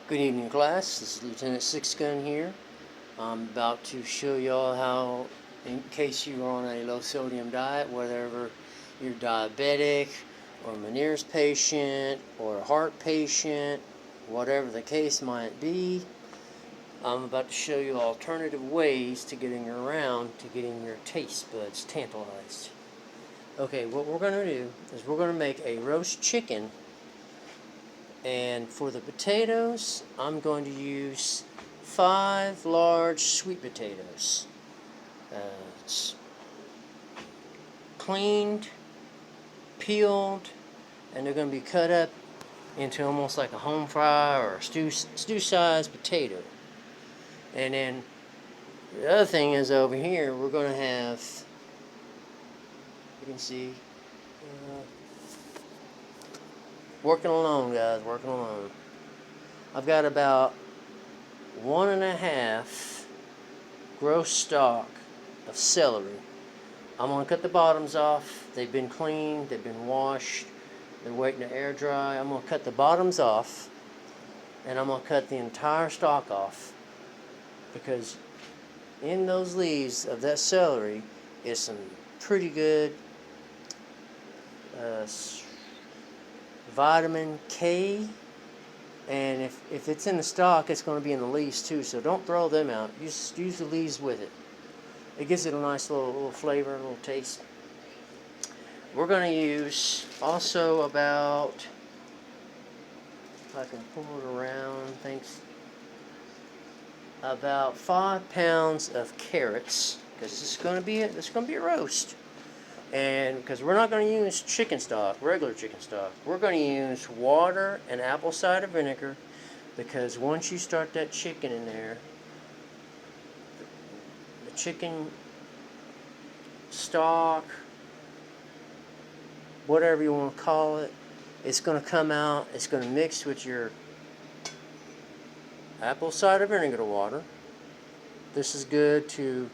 Good evening, class. This is Lt SIXGUN here. I'm about to show y'all how, in case you're on a low sodium diet, whether you're diabetic or a Meniere's patient or a heart patient, whatever the case might be, I'm about to show you alternative ways to getting around to getting your taste buds tantalized. Okay, what we're going to do is we're going to make a roast chicken. And for the potatoes, I'm going to use 5 large sweet potatoes. It's cleaned, peeled, and they're going to be cut up into almost like a home fry or a stew-sized potato. And then the other thing is over here, we're going to have, you can see, working along, guys, working along. I've got about 1.5 gross stalk of celery. I'm going to cut the bottoms off. They've been cleaned, they've been washed, they're waiting to air dry. I'm going to cut the bottoms off, and I'm going to cut the entire stalk off, because in those leaves of that celery is some pretty good vitamin K, and if it's in the stalk, it's going to be in the leaves too, so don't throw them out. Just use the leaves with it. It gives it a nice little flavor, a little taste. We're going to use also about, if I can pull it around, thanks, about 5 pounds of carrots, because this is going to be a roast. And because we're not going to use chicken stock, regular chicken stock, we're going to use water and apple cider vinegar, because once you start that chicken in there, the chicken stock, whatever you want to call it, it's going to come out, it's going to mix with your apple cider vinegar water. This is good to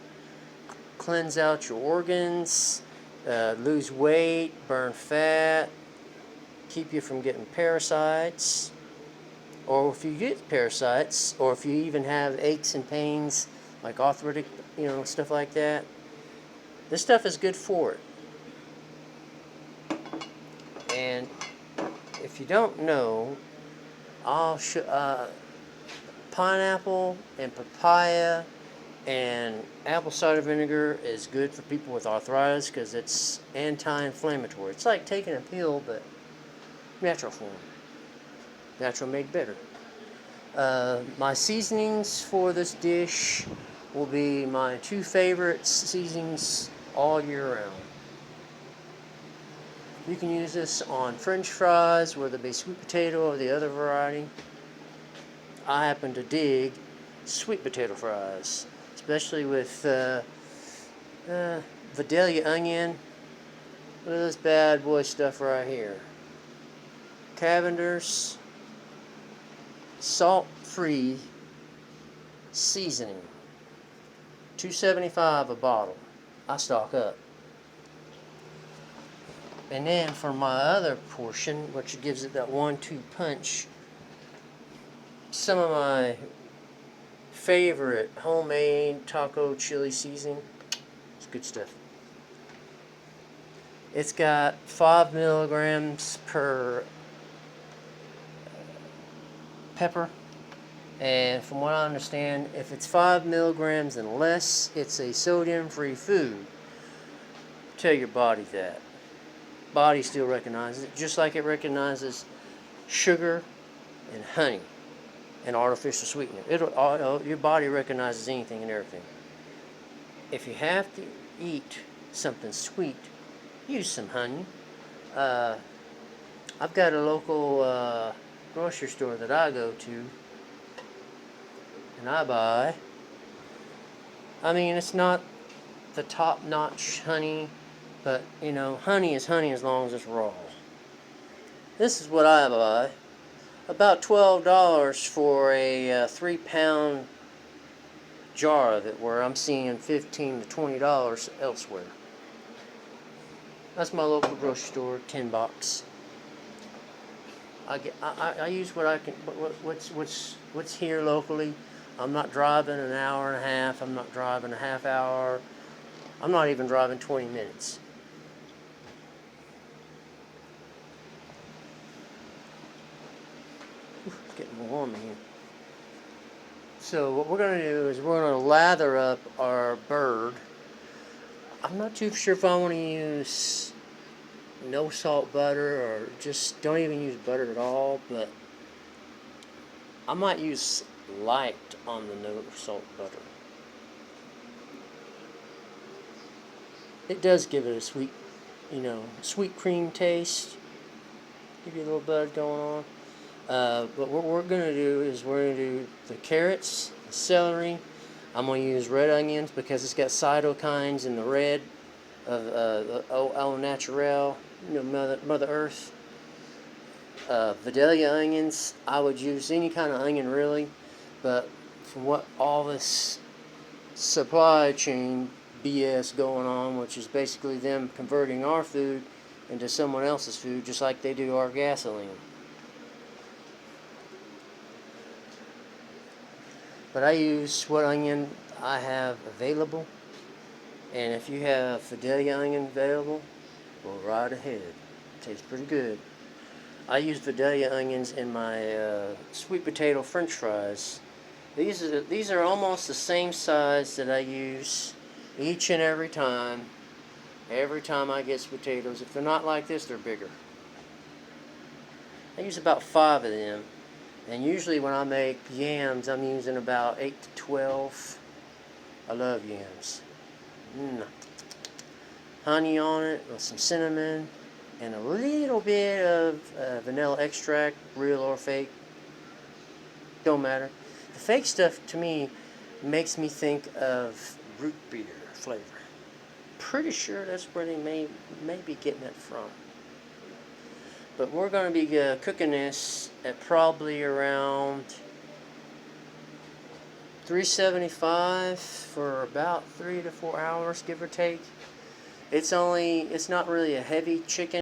cleanse out your organs, lose weight, burn fat, keep you from getting parasites, or if you get parasites, or if you even have aches and pains like arthritic, stuff like that, this stuff is good for it. And if you don't know, pineapple and papaya and apple cider vinegar is good for people with arthritis because it's anti-inflammatory. It's like taking a pill, but natural form. Natural made better. My seasonings for this dish will be my 2 favorite seasonings all year round. You can use this on French fries, whether it be sweet potato or the other variety. I happen to dig sweet potato fries, especially with Vidalia onion. Look at this bad boy stuff right here. Cavender's salt-free seasoning, $2.75 a bottle. I stock up. And then for my other portion, which gives it that 1-2 punch, some of my favorite homemade taco chili seasoning. It's good stuff. It's got 5 milligrams per pepper, and from what I understand, if it's 5 milligrams and less, it's a sodium-free food. Tell your body that. Body still recognizes it, just like it recognizes sugar and honey and artificial sweetener. Your body recognizes anything and everything. If you have to eat something sweet, use some honey. I've got a local grocery store that I go to, and I buy. It's not the top-notch honey, but honey is honey as long as it's raw. This is what I buy. About $12 for a 3-pound jar of it, where I'm seeing $15 to $20 elsewhere. That's my local grocery store, $10. I use what I can, what's here locally. I'm not driving an hour and a half. I'm not driving a half hour. I'm not even driving 20 minutes. It's getting warm in here. So what we're going to do is we're going to lather up our bird. I'm not too sure if I want to use no salt butter or just don't even use butter at all, but I might use light on the no salt butter. It does give it a sweet, sweet cream taste. Give you a little bud going on. But what we're going to do is we're going to do the carrots, the celery. I'm going to use red onions because it's got cytokines in the red of au naturel, Mother Earth. Vidalia onions. I would use any kind of onion really, but from what all this supply chain BS going on, which is basically them converting our food into someone else's food, just like they do our gasoline. But I use what onion I have available, and if you have Vidalia onion available, go right ahead. Tastes pretty good. I use Vidalia onions in my sweet potato French fries. These are almost the same size that I use each and every time. Every time I get potatoes. If they're not like this, they're bigger. I use about 5 of them. And usually when I make yams, I'm using about 8 to 12. I love yams. Honey on it with some cinnamon and a little bit of vanilla extract, real or fake. Don't matter. The fake stuff to me makes me think of root beer flavor. Pretty sure that's where they may be getting it from. But we're going to be cooking this at probably around 375 for about 3 to 4 hours, give or take. It's not really a heavy chicken.